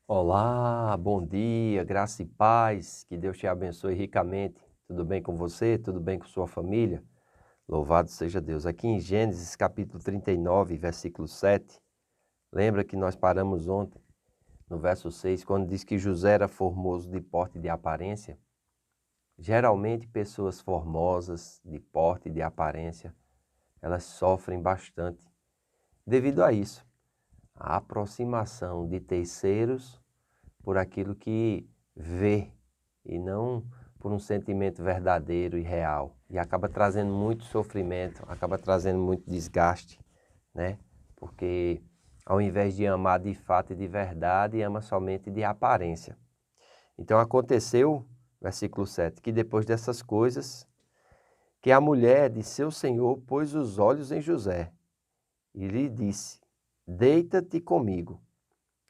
Olá, bom dia, graça e paz, que Deus te abençoe ricamente. Tudo bem com você? Tudo bem com sua família? Louvado seja Deus. Aqui em Gênesis capítulo 39, versículo 7, lembra que nós paramos ontem, no verso 6, quando diz que José era formoso de porte e de aparência? Geralmente pessoas formosas, de porte e de aparência, elas sofrem bastante devido a isso. A aproximação de terceiros por aquilo que vê e não por um sentimento verdadeiro e real. E acaba trazendo muito sofrimento, acaba trazendo muito desgaste, né? Porque ao invés de amar de fato e de verdade, ama somente de aparência. Então aconteceu, versículo 7, que depois dessas coisas, que a mulher de seu senhor pôs os olhos em José e lhe disse: Deita-te comigo.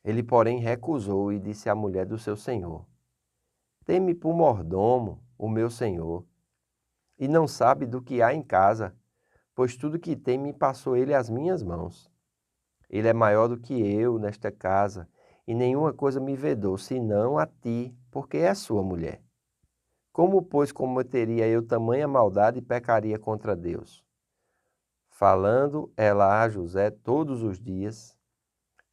Ele, porém, recusou e disse à mulher do seu senhor: Tem-me por mordomo o meu senhor, e não sabe do que há em casa, pois tudo que tem me passou ele às minhas mãos. Ele é maior do que eu nesta casa, e nenhuma coisa me vedou, senão a ti, porque é sua mulher. Como, pois, cometeria eu tamanha maldade e pecaria contra Deus? Falando ela a José todos os dias,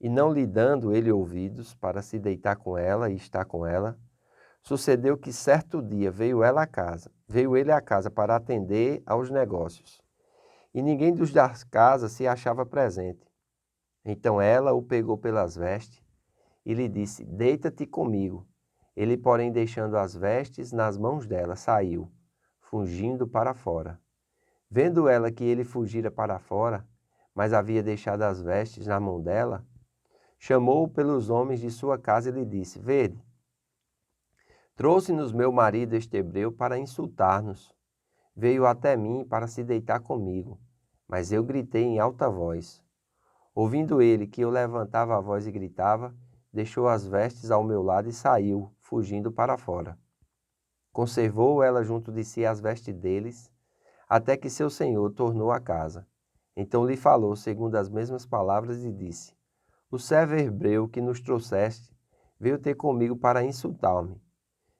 e não lhe dando ele ouvidos para se deitar com ela e estar com ela, sucedeu que certo dia veio ele à casa para atender aos negócios, e ninguém dos da casa se achava presente. Então ela o pegou pelas vestes e lhe disse: Deita-te comigo. Ele, porém, deixando as vestes nas mãos dela, saiu, fugindo para fora. Vendo ela que ele fugira para fora, mas havia deixado as vestes na mão dela, chamou-o pelos homens de sua casa e lhe disse: Vede, trouxe-nos meu marido este hebreu para insultar-nos. Veio até mim para se deitar comigo, mas eu gritei em alta voz. Ouvindo ele que eu levantava a voz e gritava, deixou as vestes ao meu lado e saiu, fugindo para fora. Conservou ela junto de si as vestes deles, até que seu senhor tornou a casa. Então lhe falou segundo as mesmas palavras e disse: O servo hebreu que nos trouxeste veio ter comigo para insultar-me.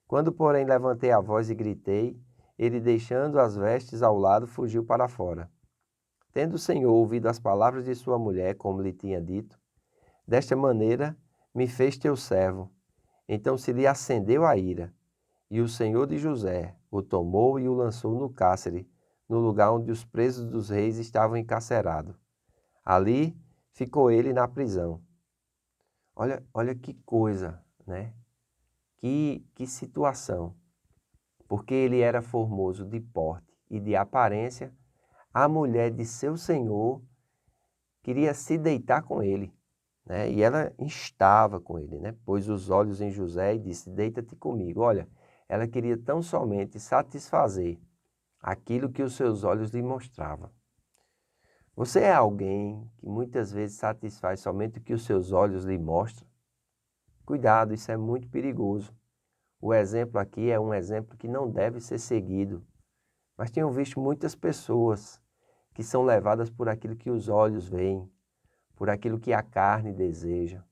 Quando, porém, levantei a voz e gritei, ele, deixando as vestes ao lado, fugiu para fora. Tendo o Senhor ouvido as palavras de sua mulher, como lhe tinha dito, desta maneira me fez teu servo. Então se lhe acendeu a ira, e o Senhor de José o tomou e o lançou no cárcere, no lugar onde os presos dos reis estavam encarcerados. Ali ficou ele na prisão. Olha que coisa, né? Que situação. Porque ele era formoso de porte e de aparência, a mulher de seu senhor queria se deitar com ele, né? E ela instava com ele, né? Pôs os olhos em José e disse: Deita-te comigo. Olha, ela queria tão somente satisfazer aquilo que os seus olhos lhe mostravam. Você é alguém que muitas vezes satisfaz somente o que os seus olhos lhe mostram? Cuidado, isso é muito perigoso. O exemplo aqui é um exemplo que não deve ser seguido. Mas tenho visto muitas pessoas que são levadas por aquilo que os olhos veem, por aquilo que a carne deseja,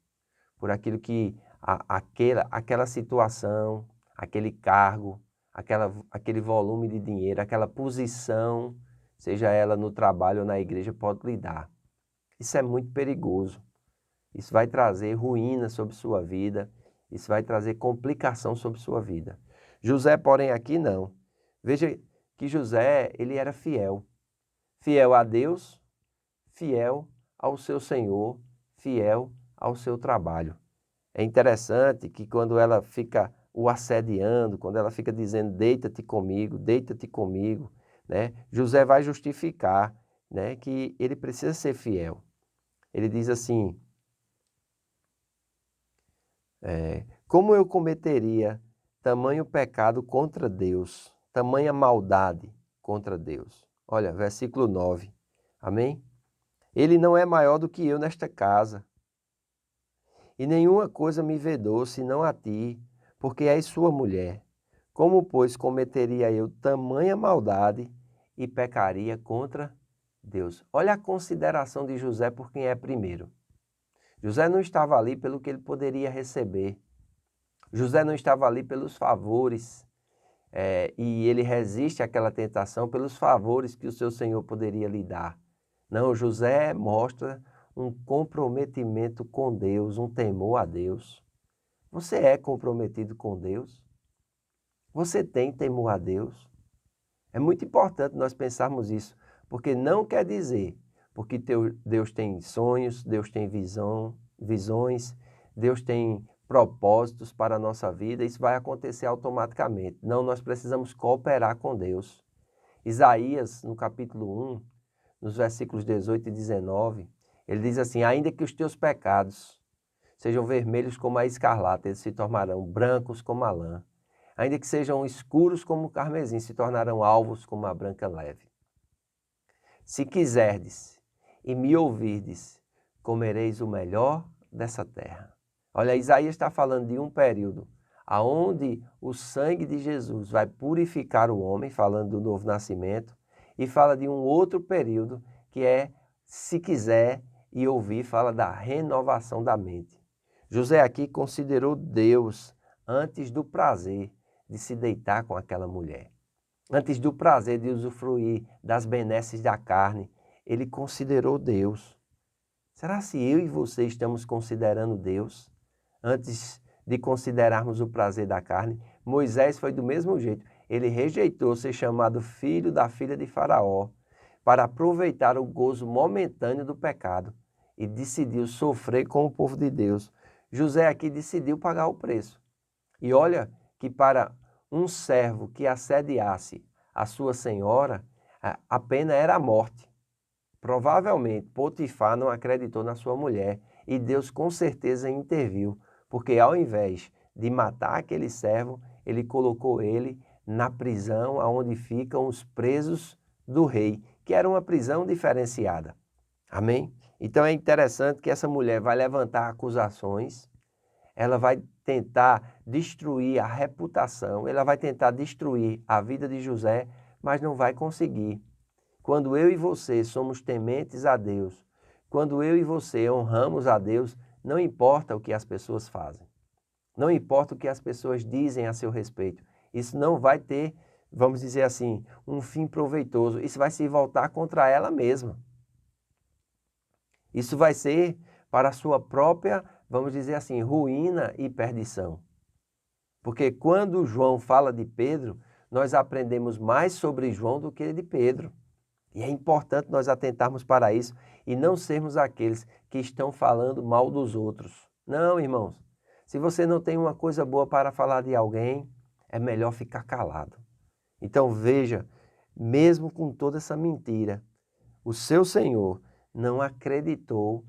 por aquilo que aquela situação, aquele cargo, aquele volume de dinheiro, aquela posição, seja ela no trabalho ou na igreja, pode lhe dar. Isso é muito perigoso. Isso vai trazer ruína sobre sua vida, isso vai trazer complicação sobre sua vida. José, porém, aqui não. Veja que José, ele era fiel. Fiel a Deus, fiel ao seu Senhor, fiel ao seu trabalho. É interessante que quando ela fica o assediando, quando ela fica dizendo deita-te comigo, né? José vai justificar, né, que ele precisa ser fiel. Ele diz assim: como eu cometeria tamanho pecado contra Deus, tamanha maldade contra Deus? Olha, versículo 9. Amém? Ele não é maior do que eu nesta casa, e nenhuma coisa me vedou senão a ti, porque és sua mulher. Como, pois, cometeria eu tamanha maldade e pecaria contra Deus? Olha a consideração de José por quem é primeiro. José não estava ali pelo que ele poderia receber. José não estava ali pelos favores, e ele resiste àquela tentação pelos favores que o seu Senhor poderia lhe dar. Não, José mostra um comprometimento com Deus, um temor a Deus. Você é comprometido com Deus? Você tem temor a Deus? É muito importante nós pensarmos isso, porque não quer dizer, porque Deus tem sonhos, Deus tem visões, Deus tem propósitos para a nossa vida, isso vai acontecer automaticamente. Não, nós precisamos cooperar com Deus. Isaías, no capítulo 1, nos versículos 18 e 19, ele diz assim: ainda que os teus pecados sejam vermelhos como a escarlata, eles se tornarão brancos como a lã. Ainda que sejam escuros como o carmesim, se tornarão alvos como a branca neve. Se quiserdes e me ouvirdes, comereis o melhor dessa terra. Olha, Isaías está falando de um período aonde o sangue de Jesus vai purificar o homem, falando do novo nascimento, e fala de um outro período que é, se quiser e ouvir, fala da renovação da mente. José aqui considerou Deus antes do prazer de se deitar com aquela mulher. Antes do prazer de usufruir das benesses da carne, ele considerou Deus. Será se eu e você estamos considerando Deus antes de considerarmos o prazer da carne? Moisés foi do mesmo jeito. Ele rejeitou ser chamado filho da filha de Faraó para aproveitar o gozo momentâneo do pecado e decidiu sofrer com o povo de Deus. José aqui decidiu pagar o preço. E olha que para um servo que assediasse a sua senhora, a pena era a morte. Provavelmente Potifar não acreditou na sua mulher e Deus com certeza interviu, porque ao invés de matar aquele servo, ele colocou ele na prisão onde ficam os presos do rei, que era uma prisão diferenciada. Amém? Então é interessante que essa mulher vai levantar acusações, ela vai tentar destruir a reputação, ela vai tentar destruir a vida de José, mas não vai conseguir. Quando eu e você somos tementes a Deus, quando eu e você honramos a Deus, não importa o que as pessoas fazem, não importa o que as pessoas dizem a seu respeito, isso não vai ter, vamos dizer assim, um fim proveitoso, isso vai se voltar contra ela mesma. Isso vai ser para a sua própria, vamos dizer assim, ruína e perdição. Porque quando João fala de Pedro, nós aprendemos mais sobre João do que de Pedro. E é importante nós atentarmos para isso e não sermos aqueles que estão falando mal dos outros. Não, irmãos. Se você não tem uma coisa boa para falar de alguém, é melhor ficar calado. Então veja, mesmo com toda essa mentira, o seu Senhor não acreditou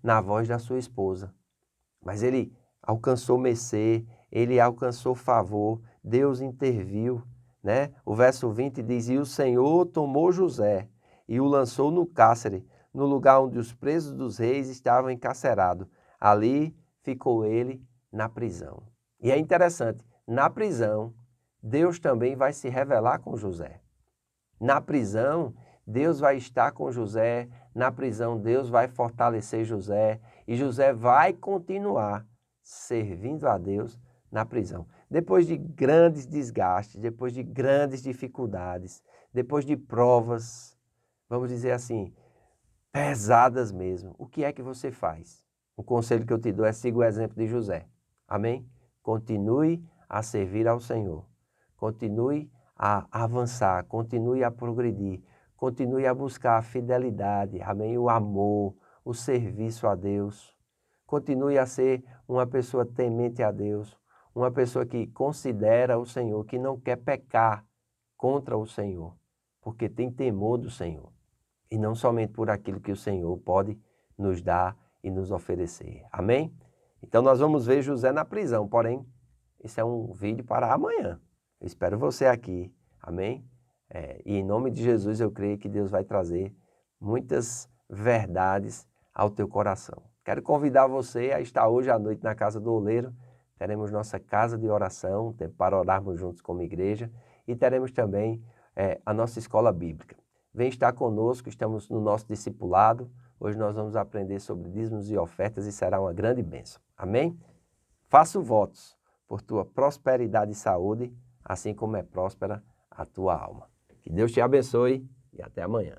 na voz da sua esposa. Mas ele alcançou mercê, ele alcançou favor, Deus interviu, né? O verso 20 diz: e o Senhor tomou José e o lançou no cárcere, no lugar onde os presos dos reis estavam encarcerados. Ali ficou ele na prisão. E é interessante, na prisão, Deus também vai se revelar com José. Na prisão, Deus vai estar com José, na prisão Deus vai fortalecer José e José vai continuar servindo a Deus na prisão. Depois de grandes desgastes, depois de grandes dificuldades, depois de provas, vamos dizer assim, pesadas mesmo, o que é que você faz? O conselho que eu te dou é siga o exemplo de José. Amém? Continue a servir ao Senhor. Continue a avançar, continue a progredir, continue a buscar a fidelidade, amém? O amor, o serviço a Deus. Continue a ser uma pessoa temente a Deus, uma pessoa que considera o Senhor, que não quer pecar contra o Senhor, porque tem temor do Senhor. E não somente por aquilo que o Senhor pode nos dar e nos oferecer. Amém? Então nós vamos ver José na prisão, porém, esse é um vídeo para amanhã. Eu espero você aqui, amém? E em nome de Jesus eu creio que Deus vai trazer muitas verdades ao teu coração. Quero convidar você a estar hoje à noite na Casa do Oleiro. Teremos nossa casa de oração, para orarmos juntos como igreja. E teremos também a nossa escola bíblica. Vem estar conosco, estamos no nosso discipulado, Hoje nós vamos aprender sobre dízimos e ofertas e será uma grande bênção. Amém? Faço votos por tua prosperidade e saúde, assim como é próspera a tua alma. Que Deus te abençoe e até amanhã.